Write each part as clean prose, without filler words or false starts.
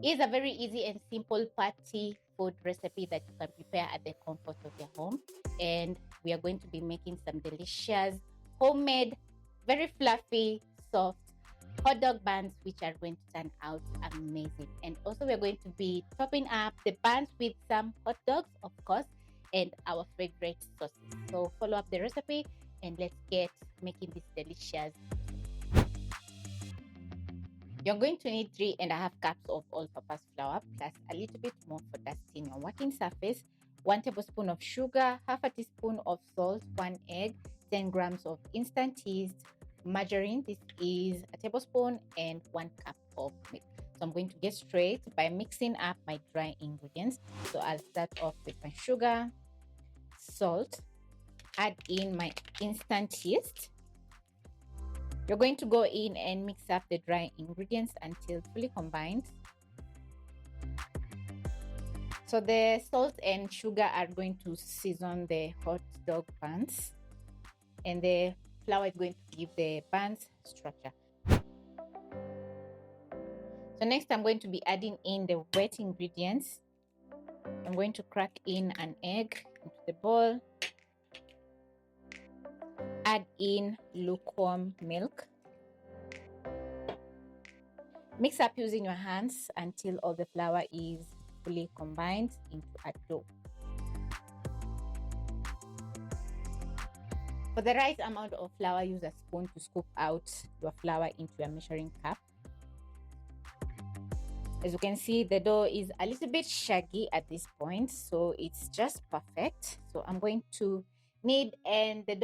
It's a very easy and simple party food recipe that you can prepare at the comfort of your home. And we are going to be making some delicious, homemade, very fluffy, soft hot dog buns, which are going to turn out amazing. And also we're going to be topping up the buns with some hot dogs, of course, and our favorite sauces. So follow up the recipe and let's get making this delicious. You're going to need 3.5 cups of all-purpose flour plus a little bit more for dusting your working surface, 1 tablespoon of sugar, half a teaspoon of salt, 1 egg, 10 grams of instant yeast, margarine, this is a tablespoon, and 1 cup of milk. So I'm going to get straight by mixing up my dry ingredients. So I'll start off with my sugar, salt, add in my instant yeast. You're going to go in and mix up the dry ingredients until fully combined. So the salt and sugar are going to season the hot dog buns, and the flour is going to give the buns structure. So next I'm going to be adding in the wet ingredients. I'm going to crack in an egg into the bowl. Add in lukewarm milk. Mix up using your hands until all the flour is fully combined into a dough. For the right amount of flour, use a spoon to scoop out your flour into your measuring cup. As you can see, the dough is a little bit shaggy at this point, so it's just perfect. So I'm going to knead, and the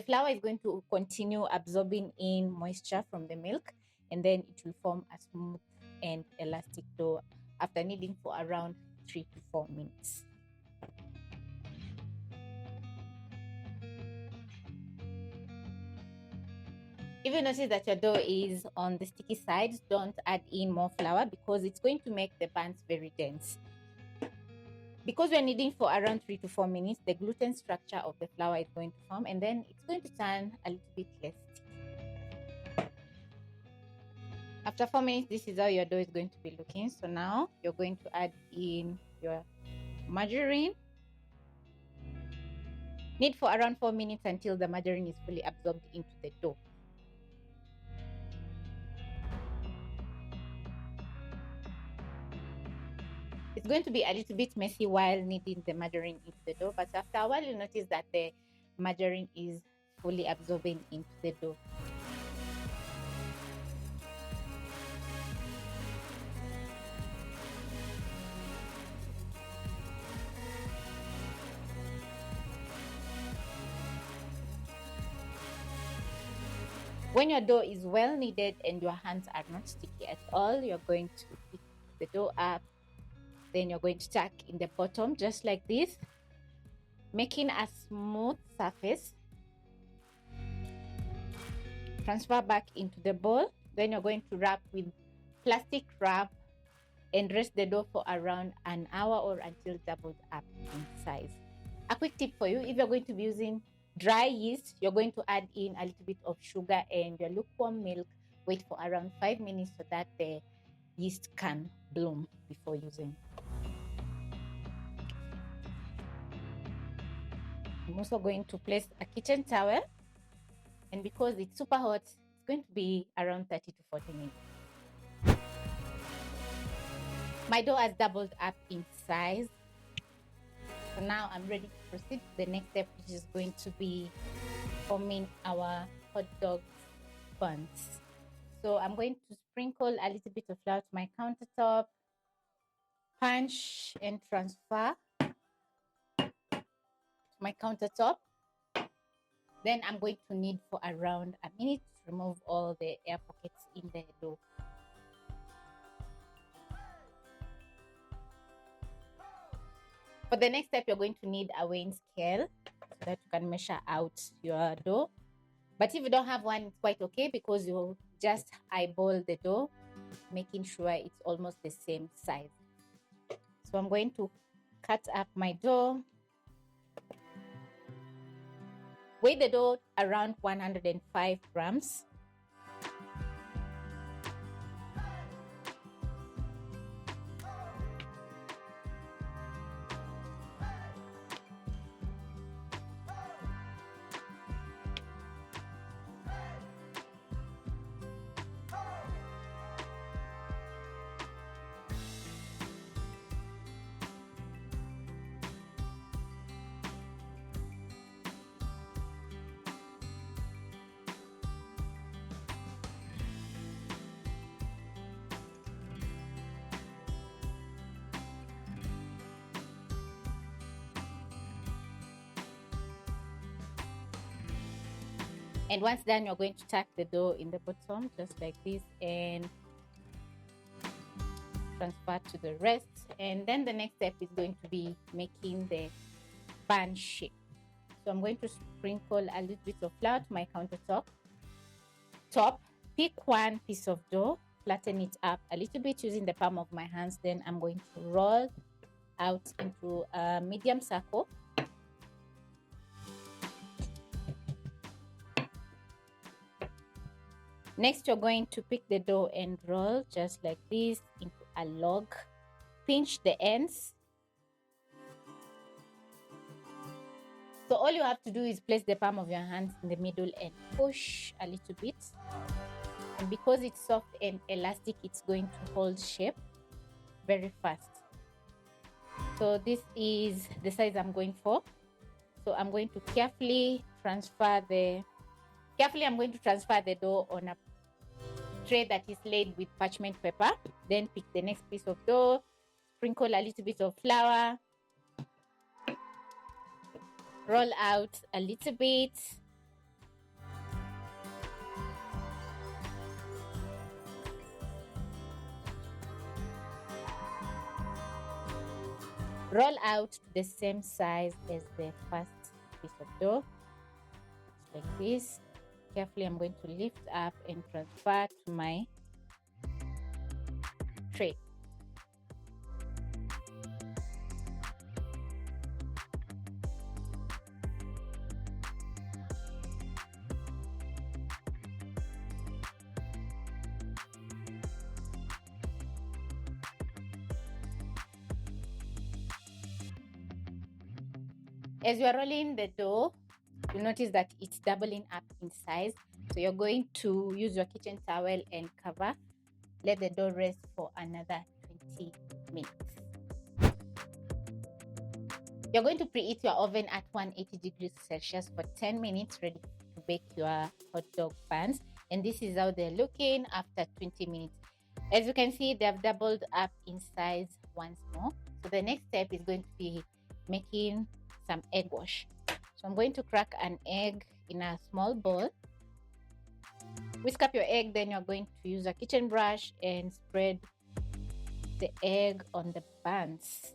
flour is going to continue absorbing in moisture from the milk, and then it will form a smooth and elastic dough after kneading for around 3 to 4 minutes. If you notice that your dough is on the sticky side, don't add in more flour because it's going to make the buns very dense. Because we're kneading for around 3 to 4 minutes, the gluten structure of the flour is going to form, and then it's going to turn a little bit less sticky. After 4 minutes, this is how your dough is going to be looking. So now you're going to add in your margarine. Knead for around 4 minutes until the margarine is fully absorbed into the dough. It's going to be a little bit messy while kneading the margarine into the dough, but after a while you'll notice that the margarine is fully absorbing into the dough. When your dough is well kneaded and your hands are not sticky at all, you're going to pick the dough up. Then you're going to tuck in the bottom just like this, making a smooth surface. Transfer back into the bowl. Then you're going to wrap with plastic wrap and rest the dough for around an hour or until doubled up in size. A quick tip for you: if you're going to be using dry yeast, you're going to add in a little bit of sugar and your lukewarm milk. Wait for around 5 minutes so that the yeast can bloom before using. I'm also going to place a kitchen towel, and because it's super hot, it's going to be around 30 to 40 minutes. My dough has doubled up in size. So now I'm ready to proceed to the next step, which is going to be forming our hot dog buns. So I'm going to sprinkle a little bit of flour to my countertop, punch and transfer to my countertop. Then I'm going to knead for around a minute to remove all the air pockets in the dough. For the next step, you're going to need a weighing scale so that you can measure out your dough. But if you don't have one, it's quite okay because you just eyeball the dough, making sure it's almost the same size. So I'm going to cut up my dough. Weigh the dough around 105 grams. And once done, you're going to tuck the dough in the bottom just like this and transfer to the rest. And then the next step is going to be making the bun shape. So I'm going to sprinkle a little bit of flour to my countertop. Pick one piece of dough, flatten it up a little bit using the palm of my hands. Then I'm going to roll out into a medium circle. Next, you're going to pick the dough and roll just like this into a log. Pinch the ends. So all you have to do is place the palm of your hands in the middle and push a little bit. And because it's soft and elastic, it's going to hold shape very fast. So this is the size I'm going for. So I'm going to carefully transfer the dough on a tray that is laid with parchment paper. Then pick the next piece of dough, sprinkle a little bit of flour, roll out a little bit. Roll out to the same size as the first piece of dough, like this. Carefully, I'm going to lift up and transfer to my tray. As you are rolling the dough, you notice that it's doubling up in size. So you're going to use your kitchen towel and cover. Let the dough rest for another 20 minutes. You're going to preheat your oven at 180 degrees Celsius for 10 minutes, ready to bake your hot dog buns. And this is how they're looking after 20 minutes. As you can see, they have doubled up in size once more. So the next step is going to be making some egg wash. So I'm going to crack an egg in a small bowl. Whisk up your egg, then you're going to use a kitchen brush and spread the egg on the buns.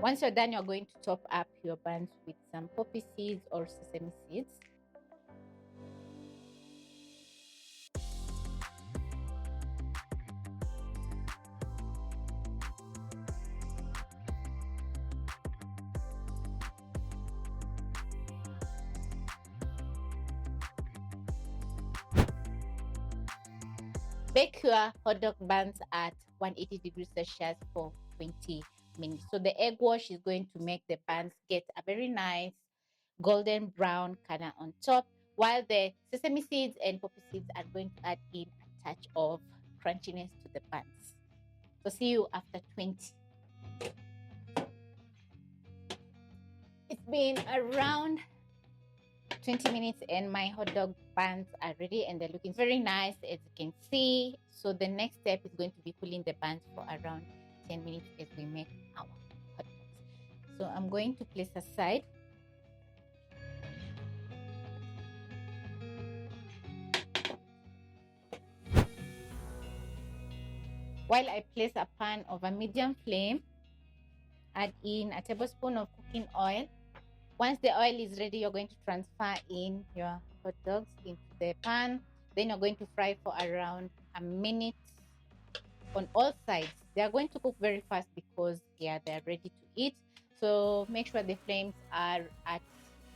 Once you're done, you're going to top up your buns with some poppy seeds or sesame seeds. Bake your hot dog buns at 180 degrees Celsius for 20 minutes. So the egg wash is going to make the buns get a very nice golden brown color on top, while the sesame seeds and poppy seeds are going to add in a touch of crunchiness to the buns. So see you after 20. It's been around 20 minutes and my hot dog buns are ready and they're looking very nice, as you can see. So the next step is going to be cooling the buns for around 10 minutes as we make our hot dogs. So I'm going to place aside. While I place a pan over medium flame, add in a tablespoon of cooking oil. Once the oil is ready, you're going to transfer in your hot dogs into the pan. Then you're going to fry for around a minute on all sides. They are going to cook very fast because they're ready to eat. So make sure the flames are at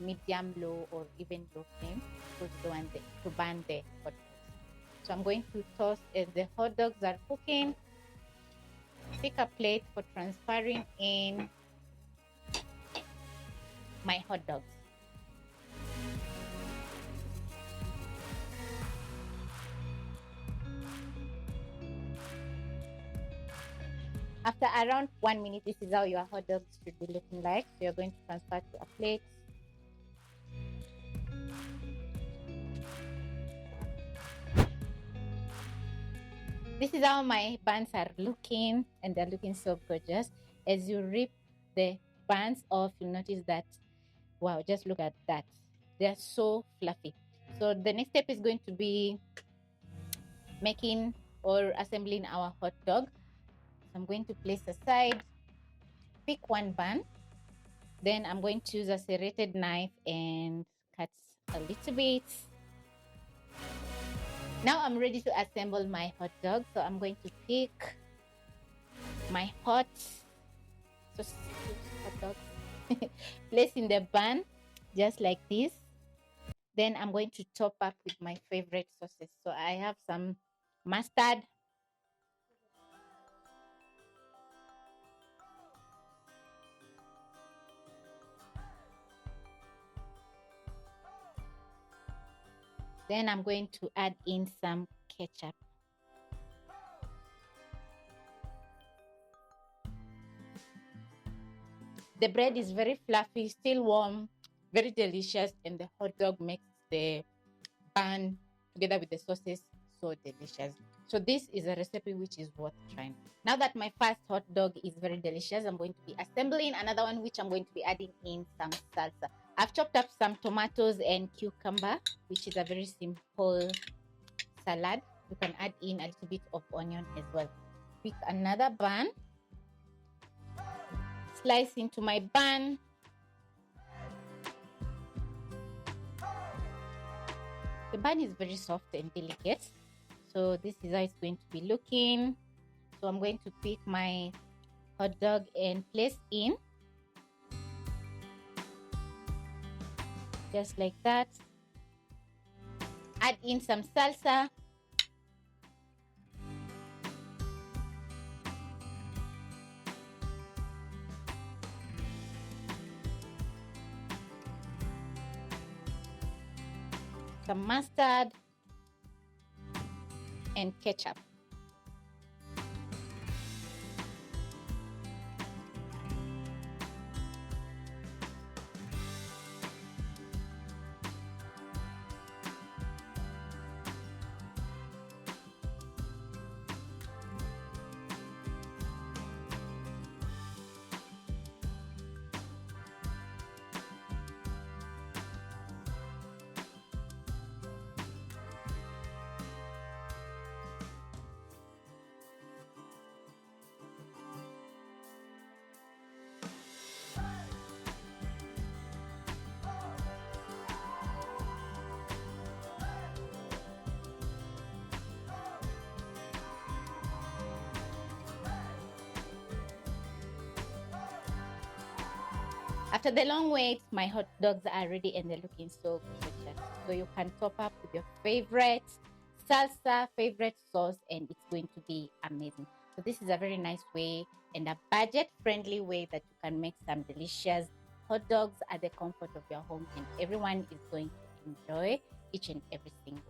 medium low or even low flame because you don't want to burn the hot dogs. So I'm going to toss as the hot dogs are cooking. Pick a plate for transferring in my hot dogs. After around 1 minute, this is how your hot dogs should be looking like. So you're going to transfer to a plate. This is how my buns are looking, and they're looking so gorgeous. As you rip the buns off, you'll notice that, wow, just look at that. They're so fluffy. So the next step is going to be making or assembling our hot dog. So I'm going to place aside, pick one bun. Then I'm going to use a serrated knife and cut a little bit. Now I'm ready to assemble my hot dog. So I'm going to pick my hot dog, place in the bun just like this. Then I'm going to top up with my favorite sauces. So I have some mustard, then I'm going to add in some ketchup. The bread is very fluffy, still warm, very delicious, and the hot dog makes the bun together with the sauces so delicious. So this is a recipe which is worth trying. Now that my first hot dog is very delicious, I'm going to be assembling another one, which I'm going to be adding in some salsa. I've chopped up some tomatoes and cucumber, which is a very simple salad. You can add in a little bit of onion as well. Pick another bun, slice into my bun. The bun is very soft and delicate, so this is how it's going to be looking. So I'm going to pick my hot dog and place in just like that. Add in some salsa, some mustard, and ketchup. After the long wait, my hot dogs are ready and they're looking so delicious. So you can top up with your favorite salsa, favorite sauce, and it's going to be amazing. So this is a very nice way and a budget-friendly way that you can make some delicious hot dogs at the comfort of your home, and everyone is going to enjoy each and every single